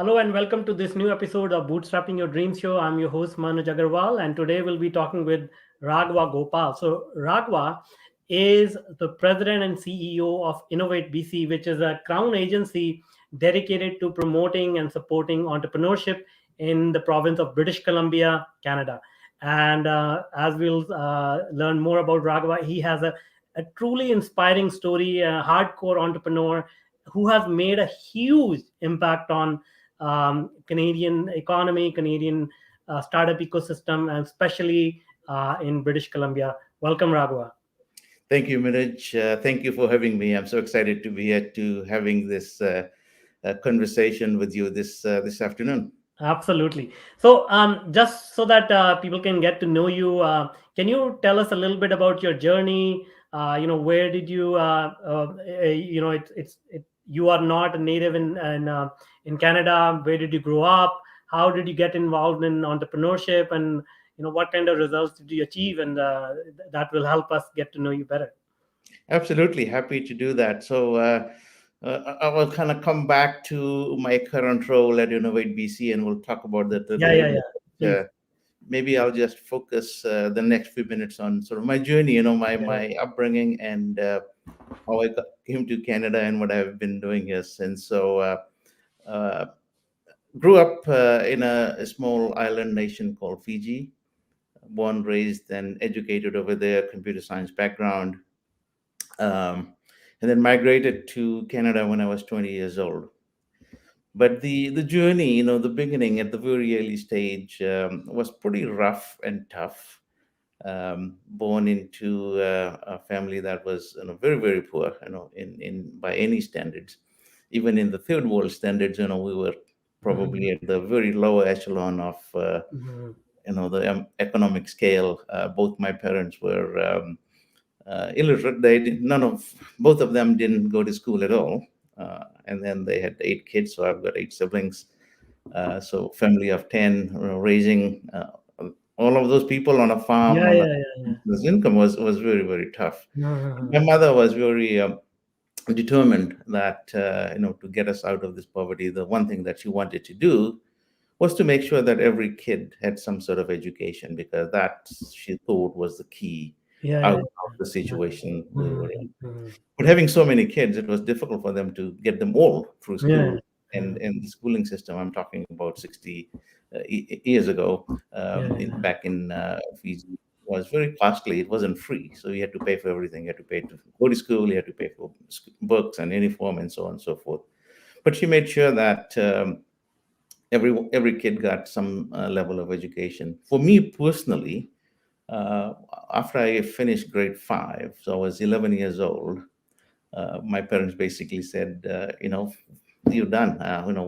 Hello and welcome to this new episode of Bootstrapping Your Dreams Show. I'm your host Manoj Agarwal, and today we'll be talking with Raghwa Gopal. So Raghwa is the president and CEO of Innovate BC, which is a crown agency dedicated to promoting and supporting entrepreneurship in the province of British Columbia, Canada. And as we'll learn more about Raghwa, he has a truly inspiring story, a hardcore entrepreneur who has made a huge impact on Canadian economy, Canadian startup ecosystem, and especially in British Columbia. Welcome, Raghwa. Thank you, Manoj. Thank you for having me. I'm so excited to be here to having this conversation with you this afternoon. Absolutely. So, just so that people can get to know you, can you tell us a little bit about your journey? Where did you? You are not a native in Canada. Where did you grow up? How did you get involved in entrepreneurship? And what kind of results did you achieve? And that will help us get to know you better. Absolutely happy to do that. I will kind of come back to my current role at Innovate BC, and we'll talk about that a Yeah, little yeah, yeah. bit. Please. Maybe I'll just focus the next few minutes on sort of my journey, my Yeah, my upbringing, and how came to Canada and what I've been doing here since. Uh, Grew up in a small island nation called Fiji. Born, raised, and educated over there, computer science background, um, and then migrated to Canada when I was 20 years old. But the journey, the beginning at the very early stage was pretty rough and tough. Born into a family that was very very poor, in by any standards, even in the third world standards, we were Mhm. probably at the very lower echelon of Mhm. the economic scale. Both my parents were illiterate. None of both of them didn't go to school at all, and then they had 8 kids. So I've got 8 siblings. So family of 10, raising all of those people on a farm Yeah, on yeah, yeah, this income was very very tough. yeah. My mother was very determined that to get us out of this poverty. The one thing that she wanted to do was to make sure that every kid had some sort of education, because that, she thought, was the key Yeah, out yeah, of the yeah. situation we Mhm, were in. mhm. But having so many kids, it was difficult for them to get them all through Yeah, school. yeah, And the schooling system, I'm talking about 60 years ago, yeah, back in Fiji, was very costly. It wasn't free. So you had to pay for everything. You had to pay to go to school, you had to pay for books and uniform and so on and so forth. But she made sure that every kid got some level of education. For me personally, uh, after I finished grade 5, so I was 11 years old. My parents basically said, you're done.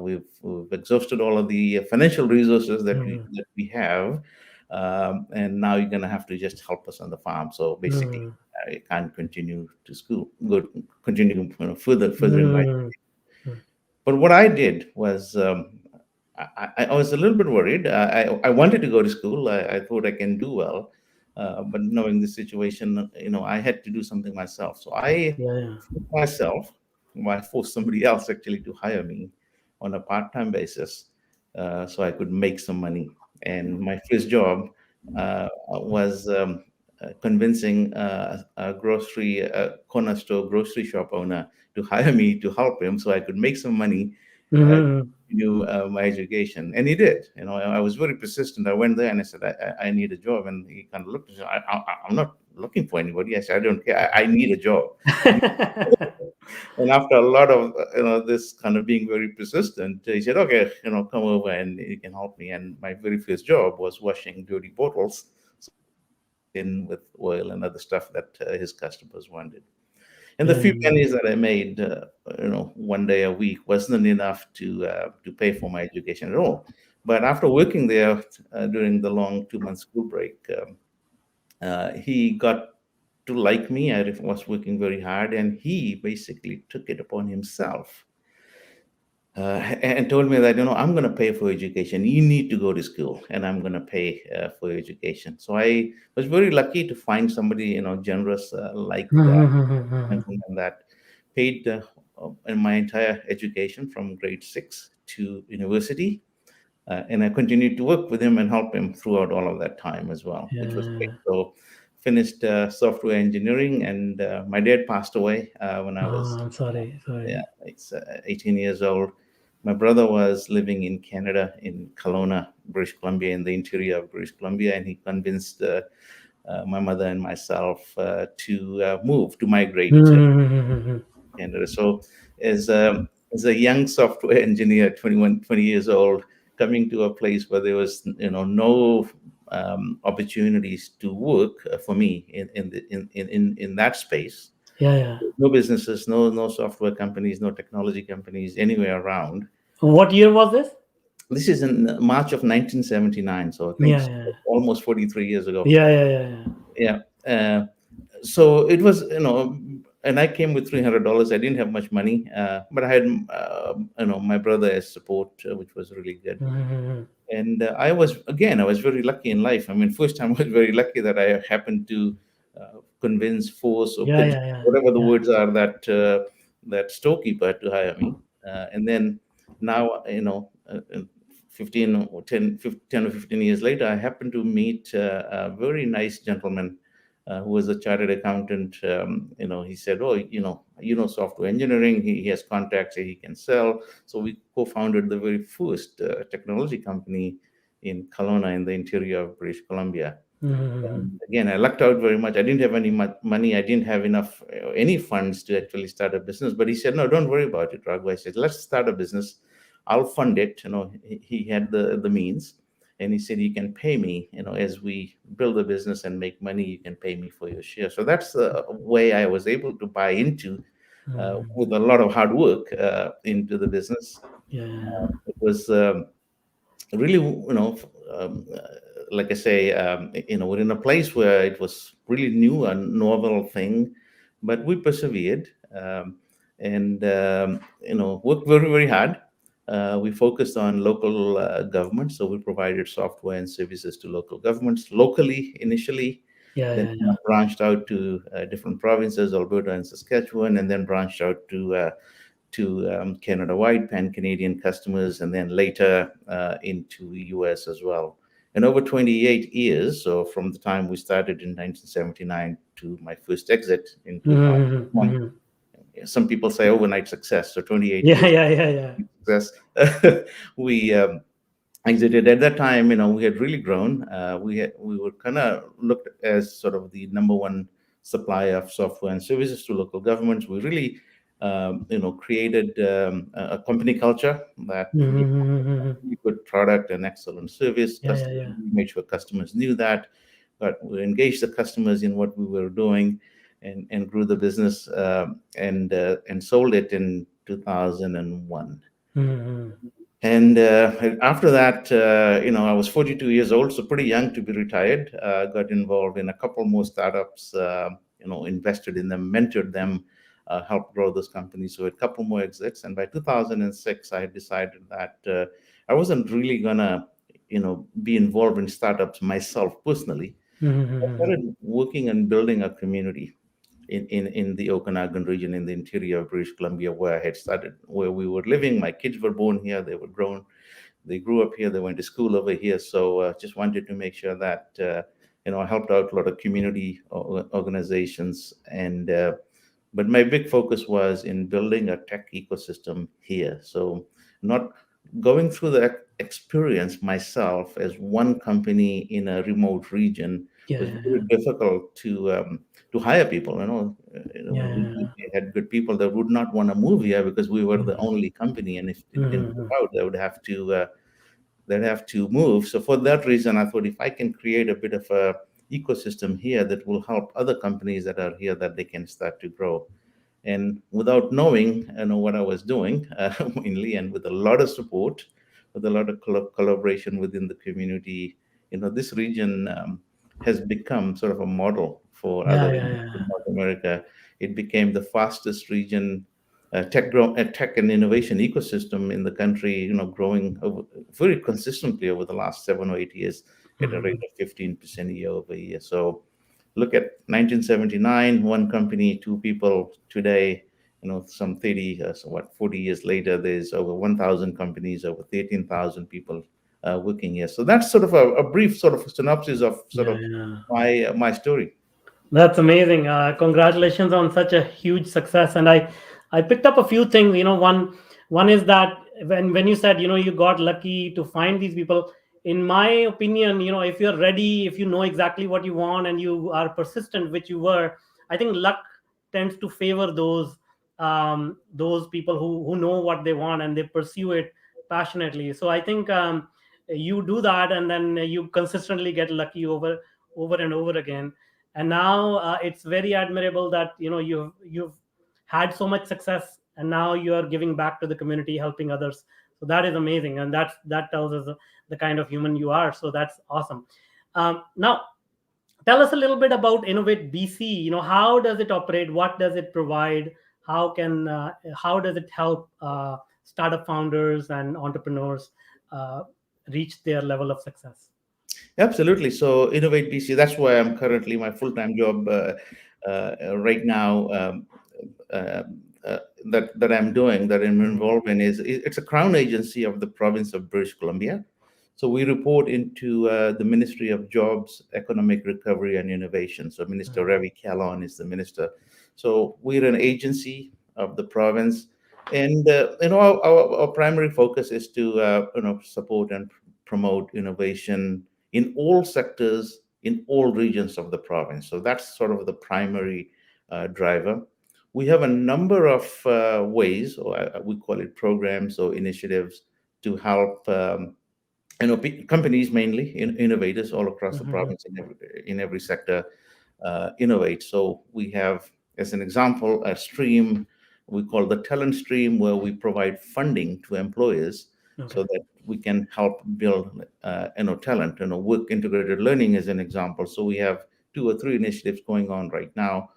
We've exhausted all of the financial resources that we mhm, that we have, and now you're gonna have to just help us on the farm. So basically, mhm, I can't continue to school, continue further in my. mhm, mhm. But what I did was, I was a little bit worried. I wanted to go to school. I thought I can do well, but knowing the situation, I had to do something myself. So I Yeah, yeah. forced myself, I forced somebody else actually to hire me on a part-time basis, so I could make some money. And my first job was convincing a corner store grocery shop owner to hire me to help him so I could make some money, Mhm, continue my education. And he did. I was very persistent. I went there and I said, I need a job. And he kind of looked and said, I'm not looking for anybody. I said, I don't care. I need a job. And after a lot of this kind of being very persistent, he said, "Okay, come over and you can help me." And my very first job was washing dirty bottles, so I could fill them in with oil and other stuff that his customers wanted. And the Yeah, few pennies that I made, one day a week, wasn't enough to pay for my education at all. But after working there during the long 2 month school break, he got to like me. I was working very hard, and he basically took it upon himself and told me that, I'm going to pay for education. You need to go to school, and I'm going to pay for your education. So I was very lucky to find somebody, generous like that, mhm, gentleman that paid in my entire education from grade 6 to university, and I continued to work with him and help him throughout all of that time as well, which was great. Yeah. So finished software engineering, and my dad passed away when I Oh, was I'm sorry. yeah, Sorry. it's 18 years old. My brother was living in Canada, in Kelowna, British Columbia, in the interior of British Columbia, and he convinced my mother and myself to move, to migrate to Mm-hmm. Canada. So, as as a young software engineer, 21, 20 years old, coming to a place where there was no opportunities to work for me in that space, Yeah, yeah. no businesses, no software companies, no technology companies anywhere around. What year was this? This is in March of 1979, so I think Yeah, it's yeah. almost 43 years ago. Yeah, yeah, yeah, yeah. Yeah. So it was, and I came with $300. I didn't have much money, but I had, my brother as support, which was really good. Mm-hmm. And I was very lucky in life. I mean, first time I was very lucky that I happened to convince, force, or Yeah, cajole, yeah, yeah. whatever the Yeah. words are, that storekeeper to hire me. And then now, 15 or 10 or 15 years later, I happened to meet a very nice gentleman who was a chartered accountant. He said, "Oh, software engineering. He has contacts that he can sell." So we co-founded the very first technology company in Kelowna, in the interior of British Columbia. Mm-hmm. And again, I lucked out very much. I didn't have any money. I didn't have enough any funds to actually start a business. But he said, "No, don't worry about it, Raghwa." I said, "Let's start a business. I'll fund it." He had the means, and he said, "You can pay me. As we build a business and make money, you can pay me for your share." So that's the way I was able to buy into, Mm-hmm. with a lot of hard work, into the business. Yeah, yeah, It was really, like I say, we're in a place where it was really new and novel thing, but we persevered, and worked very, very hard. We focused on local government, so we provided software and services to local governments locally initially, yeah, then yeah, yeah. branched out to different provinces, Alberta and Saskatchewan, and then branched out to Canada-wide, pan-Canadian customers, and then later into US as well. And over 28 years, so from the time we started in 1979 to my first exit in Mm-hmm. 2001, Mm-hmm. some people say overnight success, so 28 Yeah, years yeah, yeah, yeah. success. We exited at that time. We had really grown. We were kind of looked as sort of the number one supplier of software and services to local governments. We really created a company culture that we Mm-hmm. really good product and excellent service. Yeah, yeah, Customers, yeah. we made sure customers knew that, but we engaged the customers in what we were doing, and grew the business, and sold it in 2001. Mm-hmm. And after that, I was 42 years old, so pretty young to be retired. Got involved in a couple more startups, invested in them, mentored them, helped grow those companies. So a couple more exits. And by 2006, I decided that I wasn't really gonna, be involved in startups myself personally. I Mm-hmm. started working and building a community in the Okanagan region, in the interior of British Columbia, where I had started, where we were living. My kids were born here, they were grown, they grew up here, they went to school over here. So just wanted to make sure that I helped out a lot of community organizations, and but my big focus was in building a tech ecosystem here. So not going through the experience myself as one company in a remote region Yeah, was yeah, very yeah. difficult to hire people. Yeah, We yeah, had good people that would not want to move here because we were the yeah. only company, and if it didn't work Mm-hmm. out, they'd have to move. So for that reason, I thought if I can create a bit of a ecosystem here that will help other companies that are here, that they can start to grow. And without knowing, what I was doing, mainly, and with a lot of support, with a lot of collaboration within the community, this region has become sort of a model for Yeah, other yeah, regions in yeah. North America. It became the fastest region, tech and innovation ecosystem in the country, growing very consistently over the last 7 or 8 years at a rate Mm-hmm. of 15% year over year. So look at 1979, one company, two people. Today, some 30, 40 years later, there's over 1,000 companies, over 13,000 people working here. So that's sort of a brief sort of synopsis of sort Yeah, of yeah. my story. That's amazing. Congratulations on such a huge success. And I picked up a few things. One is that when you said you got lucky to find these people. In my opinion, if you're ready, if you know exactly what you want and you are persistent, which you were, I think luck tends to favor those people who know what they want and they pursue it passionately. So I think you do that, and then you consistently get lucky over and over again. And now it's very admirable that you've had so much success, and now you are giving back to the community, helping others. So that is amazing, and that tells us the kind of human you are. So that's awesome. Now tell us a little bit about Innovate BC. How does it operate? What does it provide? How does it help startup founders and entrepreneurs uh, reach their level of success? Absolutely. So Innovate BC, that's why I'm currently my full-time job right now. Uh, that I'm doing, that I'm Mhm. involved in, is it's a crown agency of the province of British Columbia. So we report into the Ministry of Jobs, Economic Recovery and Innovation. So Minister Mhm. Ravi Kalon is the minister. So we're an agency of the province, and our primary focus is to support and promote innovation in all sectors, in all regions of the province. So that's sort of the primary driver. We have a number of ways, or we call it programs or initiatives, to help companies, mainly innovators all across the Mhm. province, in every sector, innovate. So we have, as an example, a stream we call the talent stream, where we provide funding to employers so Okay. that we can help build, talent. Work integrated learning is an example. So we have two or three initiatives going on right now.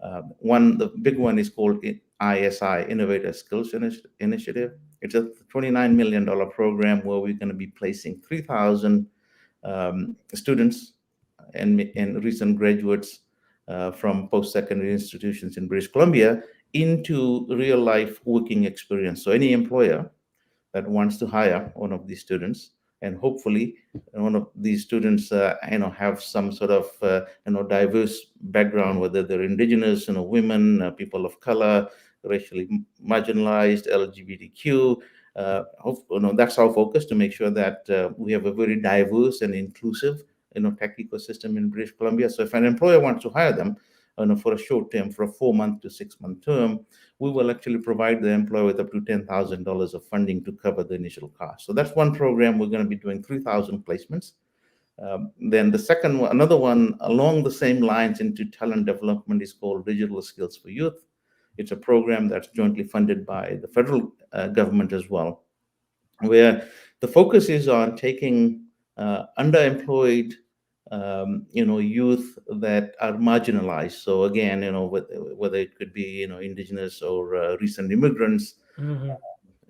The big one is called ISI, Innovator Skills Initiative. It's a $29 million program where we're going to be placing 3,000 students and recent graduates from post-secondary institutions in British Columbia into real-life working experience. So any employer that wants to hire one of these students, and hopefully one of these students have some sort of diverse background, whether they're indigenous, women, people of color, racially marginalized, LGBTQ. That's our focus, to make sure that we have a very diverse and inclusive tech ecosystem in British Columbia. So if an employer wants to hire them for a short term, for a 4 month to 6 month term, we will actually provide the employer with up to $10,000 of funding to cover the initial cost. So that's one program. We're going to be doing 3,000 placements. Then the second one, another one along the same lines into talent development, is called Digital Skills for Youth. It's a program that's jointly funded by the federal government as well, where the focus is on taking underemployed youth that are marginalized. So again, whether it could be indigenous or recent immigrants, Mhm.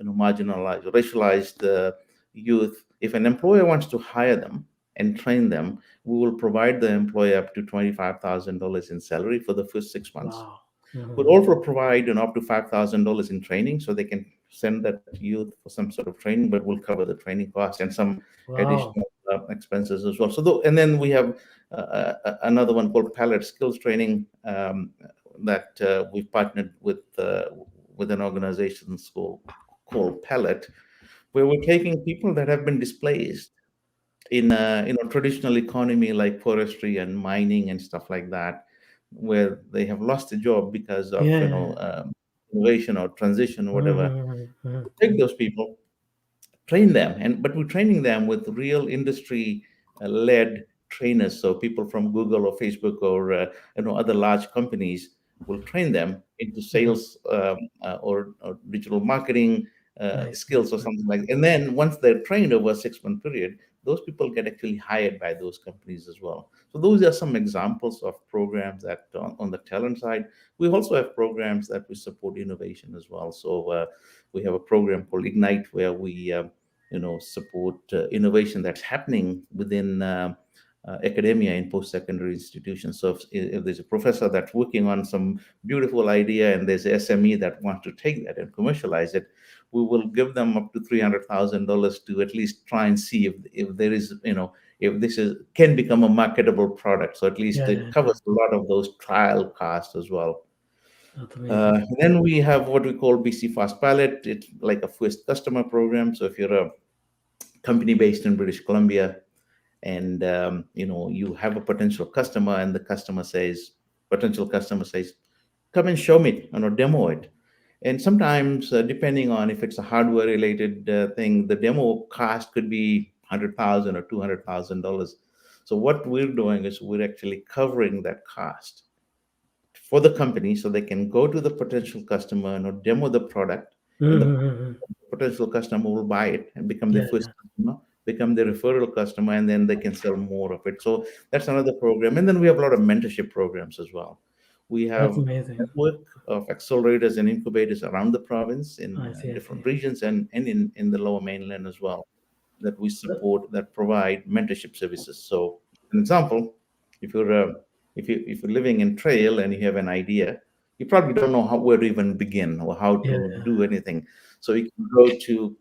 marginalized, racialized youth. If an employer wants to hire them and train them, we will provide the employer up to $25,000 in salary for the first 6 months. Wow. We'll Mhm. also provide up to $5,000 in training, so they can send that youth for some sort of training, but we'll cover the training cost and some Wow. additional expenses as well. And then we have another one called Palette Skills Training, that we've partnered with an organization called Palette, where we're taking people that have been displaced in a traditional economy like forestry and mining and stuff like that, where they have lost a job because of Yeah. innovation or transition or whatever. Mhm. Mhm. Take those people, train them, but we're training them with real industry led trainers. So people from Google or Facebook or other large companies will train them into Mhm. sales, or digital marketing Nice. skills Nice. or Nice. something like that. And then once they're trained over a 6 month period, those people get actually hired by those companies as well. So those are some examples of programs that on the talent side. We also have programs that we support innovation as well. So we have a program called Ignite, where we support innovation that's happening within academia in post-secondary institutions. So if there's a professor that's working on some beautiful idea and there's a SME that wants to take that and commercialize it, we will give them up to $300,000 to at least try and see if there is, if this is can become a marketable product. So at least Yeah, it yeah, yeah. covers a lot of those trial costs as well. That's amazing. Then we have what we call BC Fast Pilot. It's like a first customer program. So if you're a company based in British Columbia, and you have a potential customer, and the potential customer says, come and show me, demo it. And sometimes, depending on if it's a hardware related thing, the demo cost could be 100,000 or $200,000. So what we're doing is we're actually covering that cost for the company, so they can go to the potential customer and demo the product, and the Mm-hmm. potential customer will buy it and become their Yeah, first yeah. customer, become their referral customer, and then they can sell more of it. So that's another program. And then we have a lot of mentorship programs as well. We That's have amazing. network of accelerators and incubators around the province in I see, I different see. regions, and in the lower mainland as well, that we support, that provide mentorship services. So, an example, if you're if you're living in Trail and you have an idea, you probably don't know where to even begin or how Yeah, to yeah. do anything. So you can go to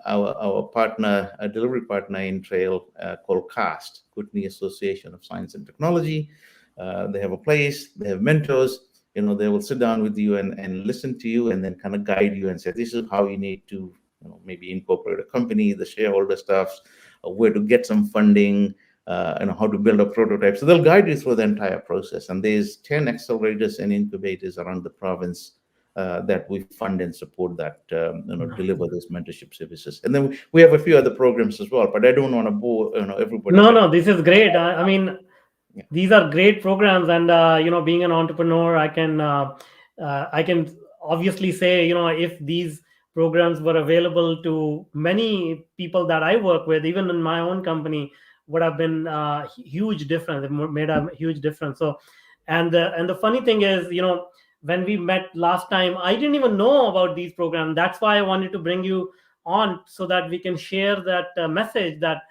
our partner, a delivery partner in Trail, called CAST, Kootenai Association of Science and Technology. They have a place, they have mentors. They will sit down with you and listen to you, and then kind of guide you and say, this is how you need to, maybe incorporate a company, the shareholder stuff, where to get some funding, how to build a prototype. So they'll guide you through the entire process. And there's 10 accelerators and incubators around the province that we fund and support, that deliver those mentorship services. And then we have a few other programs as well, but I don't want to bore everybody. No, But no, this is great. I mean, yeah, these are great programs, and being an entrepreneur, I can obviously say, if these programs were available to many people that I work with, even in my own company, would have been huge difference. It made a huge difference. So, and the funny thing is, when we met last time, I didn't even know about these programs. That's why I wanted to bring you on, so that we can share that message, that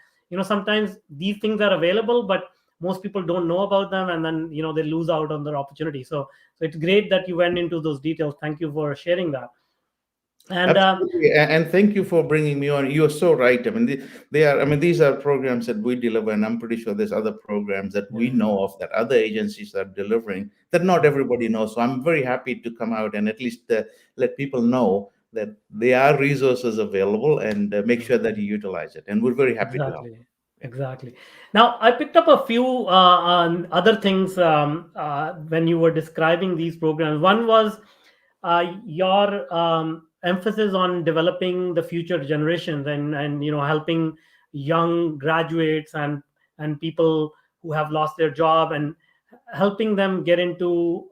sometimes these things are available, but most people don't know about them, and then they lose out on their opportunity. So it's great that you went into those details. Thank you for sharing that. And absolutely. And thank you for bringing me on. You're so right. I mean, these are programs that we deliver, and I'm pretty sure there's other programs that we yeah, know of that other agencies are delivering that not everybody knows. So I'm very happy to come out and at least let people know that there are resources available, and make yeah. sure that you utilize it. And we're very happy to help. Exactly. Exactly. Now, I picked up a few other things when you were describing these programs. One was your emphasis on developing the future generations, and helping young graduates and people who have lost their job, and helping them get into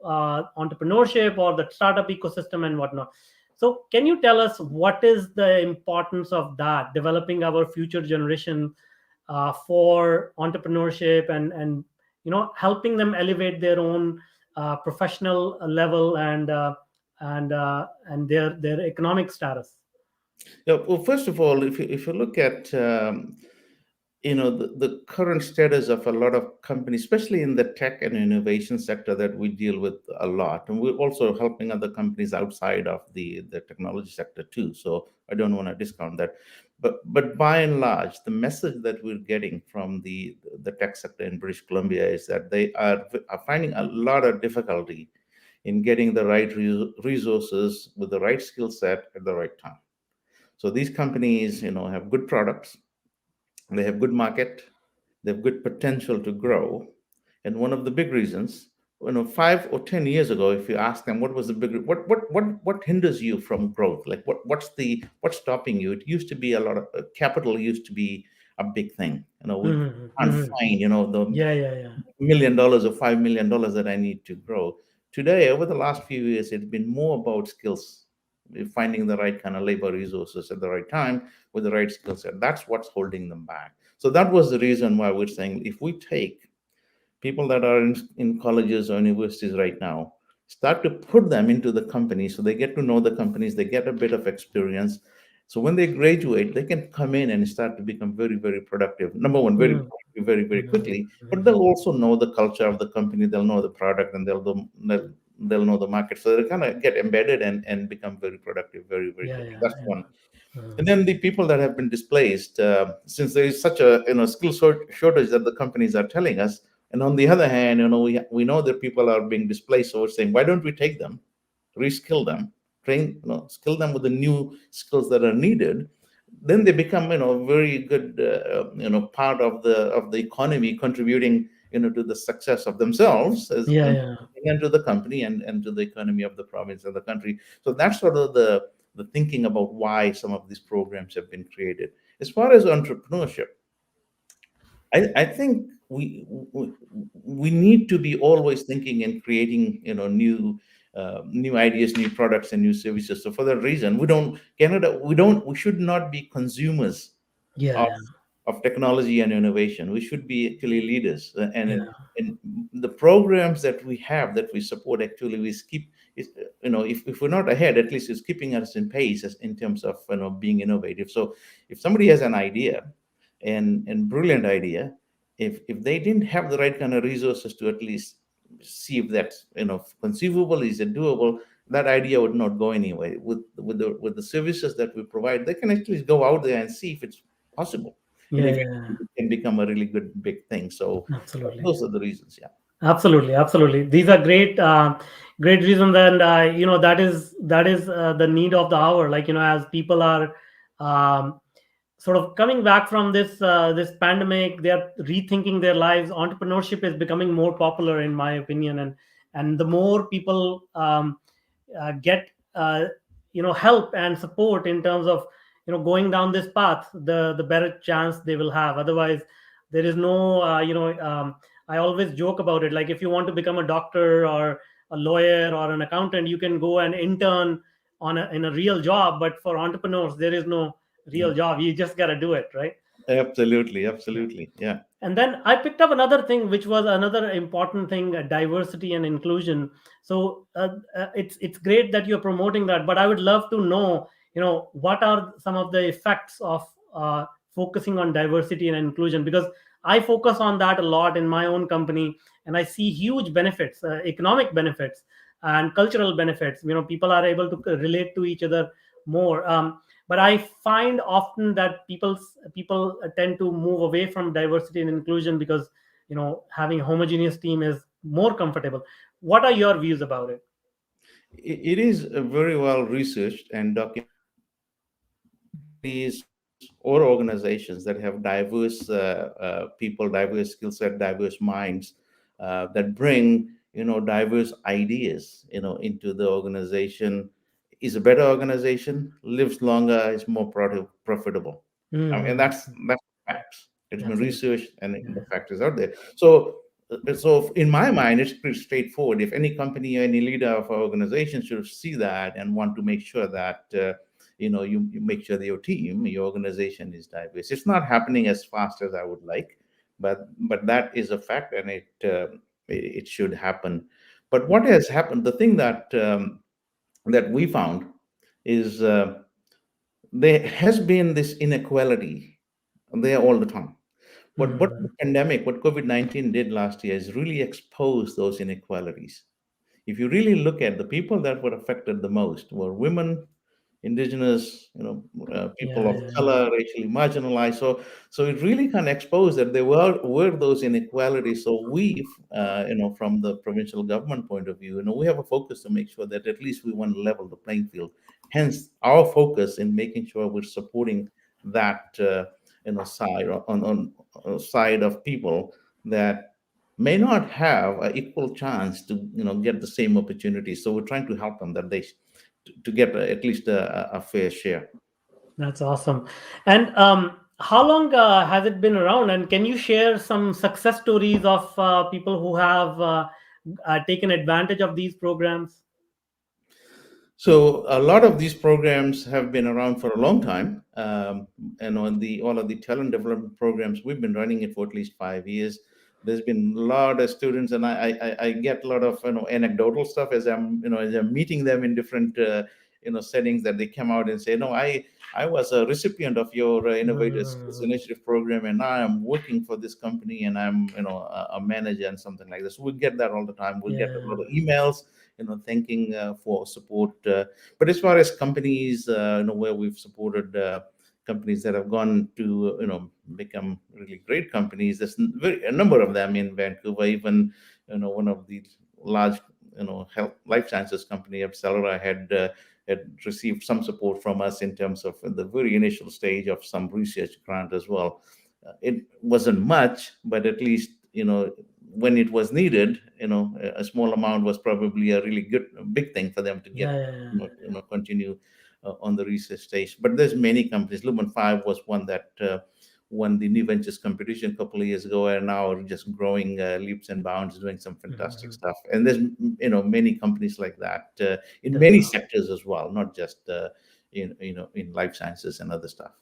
entrepreneurship or the startup ecosystem and whatnot. So, can you tell us what is the importance of that, developing our future generation for entrepreneurship, and helping them elevate their own professional level, and their economic status? Yeah, well, first of all, if you look at the current status of a lot of companies, especially in the tech and innovation sector that we deal with a lot, and we're also helping other companies outside of the technology sector too. So I don't want to discount that, but by and large, the message that we're getting from the tech sector in British Columbia is that they are finding a lot of difficulty in getting the right resources with the right skill set at the right time. So these companies, have good products, they have good market, they have good potential to grow. And one of the big reasons, 5 or 10 years ago, if you ask them what was the big, what hinders you from growth, like what's stopping you, it used to be a lot of capital used to be a big thing. We Hmm, can't hmm. find, the Yeah, yeah, yeah. $1 million or $5 million that I need to grow. Today, over the last few years, it's been more about skills, finding the right kind of labor resources at the right time with the right skill set. That's what's holding them back. So that was the reason why we're saying, if we take people that are in colleges or universities right now, start to put them into the company, so they get to know the companies, they get a bit of experience, So when they graduate, they can come in and start to become very, very productive. Number one, very, Mm, very, very mm, quickly. But mm. they'll also know the culture of the company. They'll know the product, and they'll know the market. So they kind of get embedded and become very productive very, very Yeah, quickly. yeah, That's one. yeah. And then the people that have been displaced, since there is such a skill shortage that the companies are telling us. And on the other hand, we know that people are being displaced. So we're saying, why don't we take them, reskill them, train, skill them with the new skills that are needed. Then they become, very good, part of the economy, contributing, to the success of themselves as Yeah, yeah, and to the company and to the economy of the province and the country. So that's sort of the thinking about why some of these programs have been created. As far as entrepreneurship, I think we need to be always thinking and creating, new ideas, new products, and new services. So for that reason, we should not be consumers yeah, of yeah, technology and innovation. We should be actually leaders. yeah, And the programs that we have, that we support, actually we keep is, if we're not ahead, at least it's keeping us in pace as in terms of, being innovative. So if somebody has an idea, and brilliant idea, if they didn't have the right kind of resources to at least see if that's, conceivable, is it doable, that idea would not go anywhere. With the services that we provide, they can actually go out there and see if it's possible. And yeah, if yeah. it can become a really good big thing. So Absolutely. those are the reasons. Yeah. Absolutely, absolutely. These are great, great reasons, and that is the need of the hour. Like as people are sort of coming back from this pandemic, they are rethinking their lives. Entrepreneurship is becoming more popular, in my opinion, and the more people get help and support in terms of going down this path, the better chance they will have. Otherwise, there is no I always joke about it. Like if you want to become a doctor or a lawyer or an accountant, you can go and intern in a real job. But for entrepreneurs, there is no real Mm. job. You just got to do it, right? Absolutely, Yeah. absolutely. Yeah. And then I picked up another thing, which was another important thing: diversity and inclusion. So it's great that you're promoting that, but I would love to know, what are some of the effects of focusing on diversity and inclusion? Because I focus on that a lot in my own company, and I see huge benefits, economic benefits and cultural benefits. People are able to relate to each other more. But I find often that people tend to move away from diversity and inclusion because having a homogeneous team is more comfortable. What are your views about it? It is very well researched and documented that companies or organizations that have diverse people, diverse skill set, diverse minds, that bring, diverse ideas, into the organization, is a better organization, lives longer, is more profitable. I mean, Mm, that's facts. It's been absolutely. researched, and Yeah. the fact is out there. So in my mind, it's pretty straightforward. If any company or any leader of our organization should see that and want to make sure that, you make sure that your team, your organization is diverse. It's not happening as fast as I would like, but that is a fact, and it should happen. But what has happened? The thing that we found is, there has been this inequality there all the time. What the Mm, pandemic, what COVID-19 did last year, is really expose those inequalities. If you really look at the people that were affected the most were women, indigenous, people yeah, of yeah, yeah. color, racially marginalized. So it really can expose that there were those inequalities. So we, from the provincial government point of view, we have a focus to make sure that at least we want to level the playing field. Hence, our focus in making sure we're supporting that, side on side of people that may not have an equal chance to, get the same opportunities. So we're trying to help them that they to get at least a fair share. That's awesome. And how long has it been around? And can you share some success stories of people who have taken advantage of these programs? So a lot of these programs have been around for a long time, and on the all of the talent development programs, we've been running it for at least 5 years. There's been a lot of students, and I get a lot of, anecdotal stuff as I'm meeting them in different, settings, that they come out and say, no, I was a recipient of your Innovator Skills Mhm. Initiative program, and now I'm working for this company, and I'm a manager and something like this. We get that all the time. We get a lot of Yeah. emails, thanking for support. But as far as companies, where we've supported companies that have gone to become really great companies, there's a number of them in Vancouver. Even one of the large health life sciences company, Accelera, had received some support from us in terms of the very initial stage of some research grant as well. It wasn't much, but at least when it was needed, a small amount was probably a really good big thing for them to get Yeah, yeah, yeah. continue on the research stage. But there's many companies. Lumen 5 was one that won the New Ventures competition a couple of years ago, and now are just growing leaps and bounds, doing some fantastic Mhm. stuff. And there's many companies like that in That's many sectors as well, not just in life sciences and other stuff.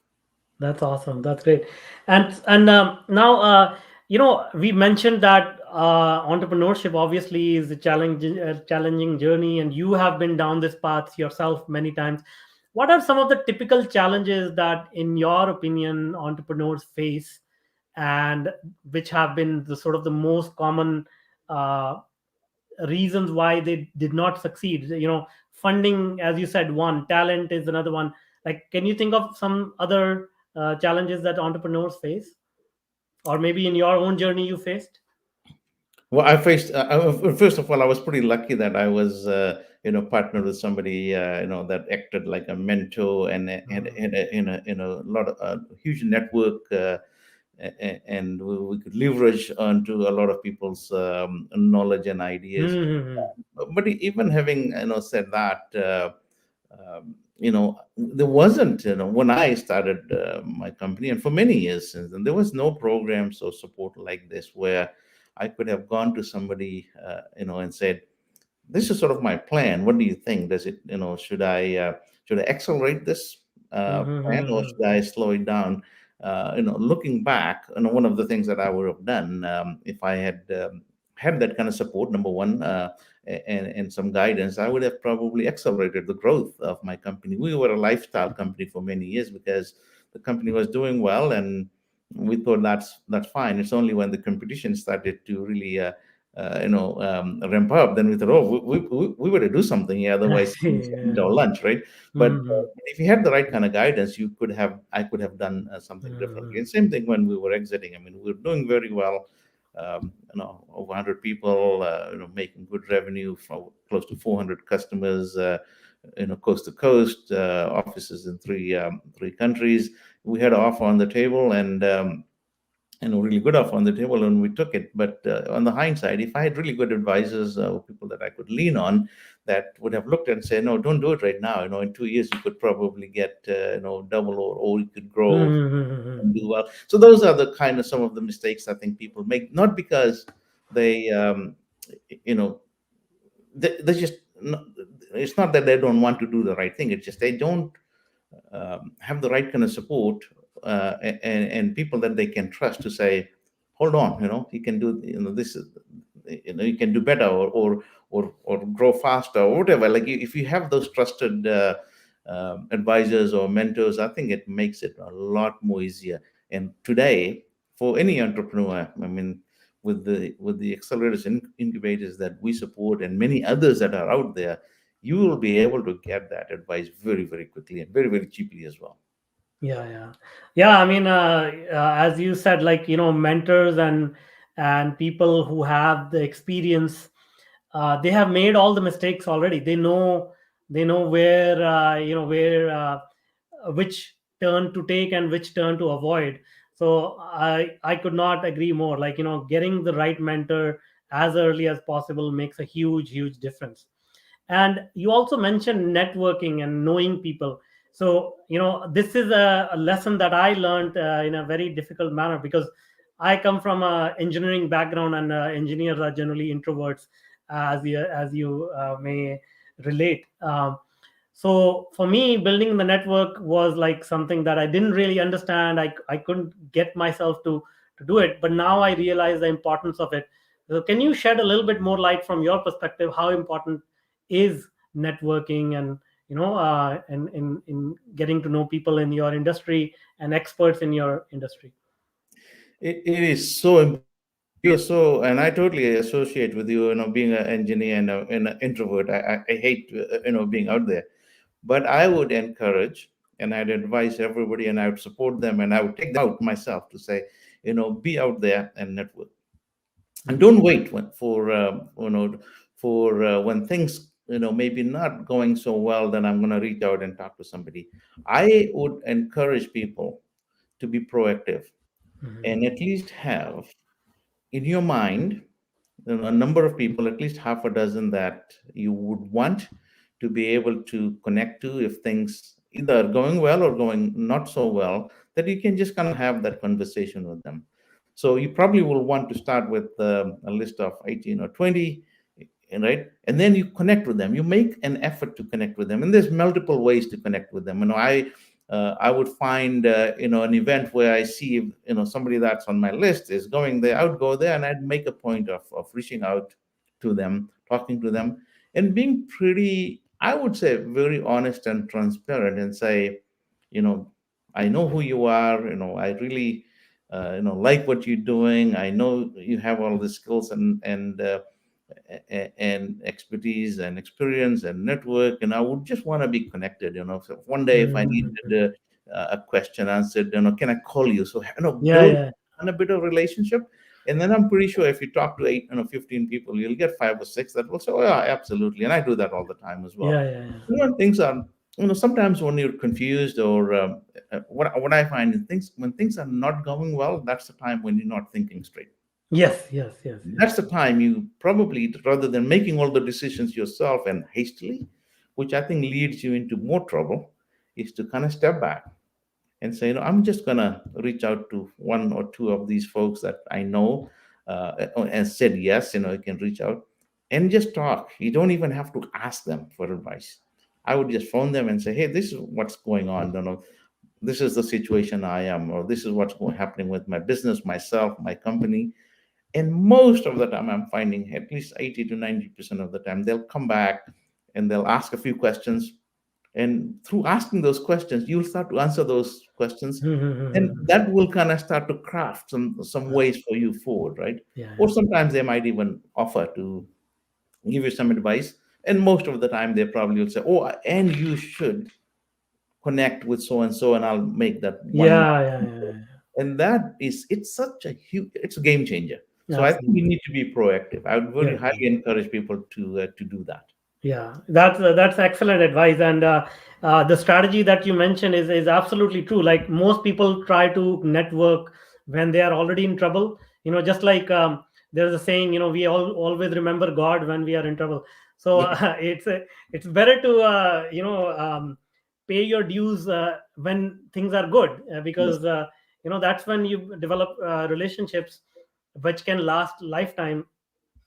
That's awesome. That's great. And now, we mentioned that entrepreneurship obviously is a challenging journey, and you have been down this path yourself many times. What are some of the typical challenges that, in your opinion, entrepreneurs face, and which have been the sort of the most common uh, reasons why they did not succeed? Funding, as you said, one. Talent is another one. Like, can you think of some other challenges that entrepreneurs face, or maybe in your own journey you faced? Well, I faced first of all, I was pretty lucky that I was partnered with somebody that acted like a mentor, and Mm. in a lot of huge network, and we could leverage onto a lot of people's knowledge and ideas. Mm-hmm. But even having said that, there wasn't, when I started my company, and for many years since then, there was no programs or support like this where I could have gone to somebody, and said, this is sort of my plan. What do you think? Does it, should I accelerate this plan, or Mm-hmm. should I slow it down? Looking back, one of the things that I would have done, if I had had that kind of support, number one, and some guidance, I would have probably accelerated the growth of my company. We were a lifestyle company for many years because the company was doing well, and we thought that's fine. It's only when the competition started to really ramp up, then we thought, oh, we better do something here, I otherwise see. we eat Yeah. our lunch, right? But Mm-hmm. if you had the right kind of guidance, I could have done something differently. Mm-hmm. And same thing when we were exiting. I mean, we were doing very well. Over 100 people, making good revenue from close to 400 customers, coast to coast, offices in three countries. We had an offer on the table, and a really good offer on the table, and we took it. But on the hindsight, if I had really good advisors, people that I could lean on, that would have looked and said, no, don't do it right now. In 2 years you could probably get double, or you could grow Mm-hmm. and do well. So those are the kind of some of the mistakes I think people make, not because they you know they just it's not that they don't want to do the right thing. It's just they don't have the right kind of support, and people that they can trust to say, hold on, you can do, this is, you can do better, or grow faster, or whatever. Like, if you have those trusted advisors or mentors, I think it makes it a lot more easier. And today, for any entrepreneur, I mean, with the accelerators and incubators that we support, and many others that are out there, you will be able to get that advice very, very quickly and very, very cheaply as well. Yeah, yeah, yeah. I mean, as you said, like, mentors and people who have the experience, they have made all the mistakes already. They know where, which turn to take and which turn to avoid. So I could not agree more. Like, getting the right mentor as early as possible makes a huge difference. And you also mentioned networking and knowing people. So, this is a lesson that I learned in a very difficult manner, because I come from a engineering background, and engineers are generally introverts, as you may relate. So for me, building the network was like something that I didn't really understand. I couldn't get myself to do it, but now I realize the importance of it. So can you shed a little bit more light from your perspective? How important is networking, in getting to know people in your industry and experts in your industry? It is so important. You're so, and I totally associate with you. Being an engineer and an introvert, I hate being out there. But I would encourage and I'd advise everybody, and I would support them, and I would take them out myself to say, be out there and network, and Mhm. don't wait for when things maybe not going so well. Then I'm going to reach out and talk to somebody. I would encourage people to be proactive Mhm. and at least have in your mind a number of people, at least half a dozen, that you would want to be able to connect to if things either going well or going not so well, that you can just kind of have that conversation with them. So you probably will want to start with a list of 18 or 20, right? And then you connect with them. You make an effort to connect with them, and there's multiple ways to connect with them. I would find an event where I see somebody that's on my list is going there. I would go there and I'd make a point of reaching out to them, talking to them, and being pretty, I would say, very honest and transparent, and say, you know I know who you are. I really like what you're doing. I know you have all the skills and expertise and experience and network, and I would just want to be connected. So one day if I Mhm. needed a question answered, can I call you? So Yeah, build yeah, on a bit of relationship. And then I'm pretty sure if you talk to 15 people, you'll get five or six that will say, oh yeah, absolutely. And I do that all the time as yeah, well. yeah, yeah. Things are, sometimes when you're confused, or what I find is, when things are not going well, that's the time when you're not thinking straight. Yes, yes, yes, yes. That's the time you probably, rather than making all the decisions yourself and hastily, which I think leads you into more trouble, is to kind of step back and say, I'm just going to reach out to one or two of these folks that I know, and said yes, you can reach out and just talk. You don't even have to ask them for advice. I would just phone them and say, hey, this is what's going on. This is the situation I am, or this is happening with my business, myself, my company. And most of the time, I'm finding at least 80 to 90% of the time, they'll come back and they'll ask a few questions. And through asking those questions, you'll start to answer those questions. And Mhm. that will kind of start to craft some ways for you forward, right? Yeah, Or yeah. sometimes they might even offer to give you some advice. And most of the time, they probably will say, oh, and you should connect with so and so, and I'll make that one. Yeah, yeah, yeah, And it's such a huge, it's a game changer. yeah. So I think you Absolutely. need to be proactive. I would very Yeah, highly encourage people to do that. yeah. That's excellent advice, and the strategy that you mentioned is absolutely true. Like most people try to network when they are already in trouble. Just like there's a saying, we all always remember God when we are in trouble. So it's better to pay your dues when things are good, Yes, because that's when you develop relationships which can last lifetime.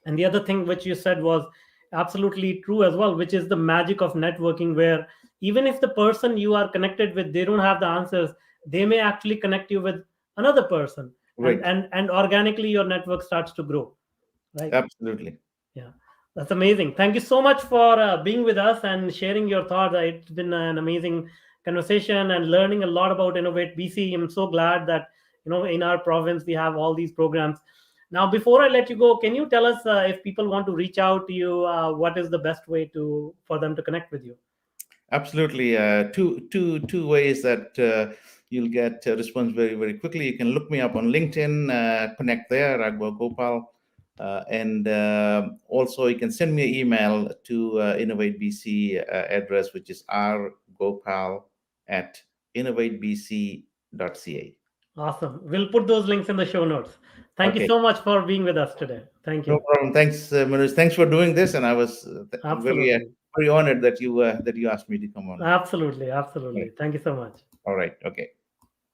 And the other thing which you said was absolutely true as well, which is the magic of networking, where even if the person you are connected with, they don't have the answers, they may actually connect you with another person, and right. and organically your network starts to grow, right? Absolutely. Yeah, that's amazing. Thank you so much for being with us and sharing your thoughts. It's been an amazing conversation and learning a lot about Innovate BC. I'm so glad that in our province we have all these programs. Now, before I let you go, can you tell us if people want to reach out to you, what is the best way to for them to connect with you? Absolutely. Two ways that you'll get a response very, very quickly. You can look me up on LinkedIn, connect there, Raghwa Gopal. And also, you can send me an email to InnovateBC address, which is rgopal@innovatebc.ca. Awesome. We'll put those links in the show notes. Thank you Okay, so much for being with us today. Thank no you. problem. Thanks, Manoj. Thanks for doing this, and I was Absolutely. very honored that you asked me to come on. Absolutely. All right. Absolutely. Thank you so much. All right. Okay.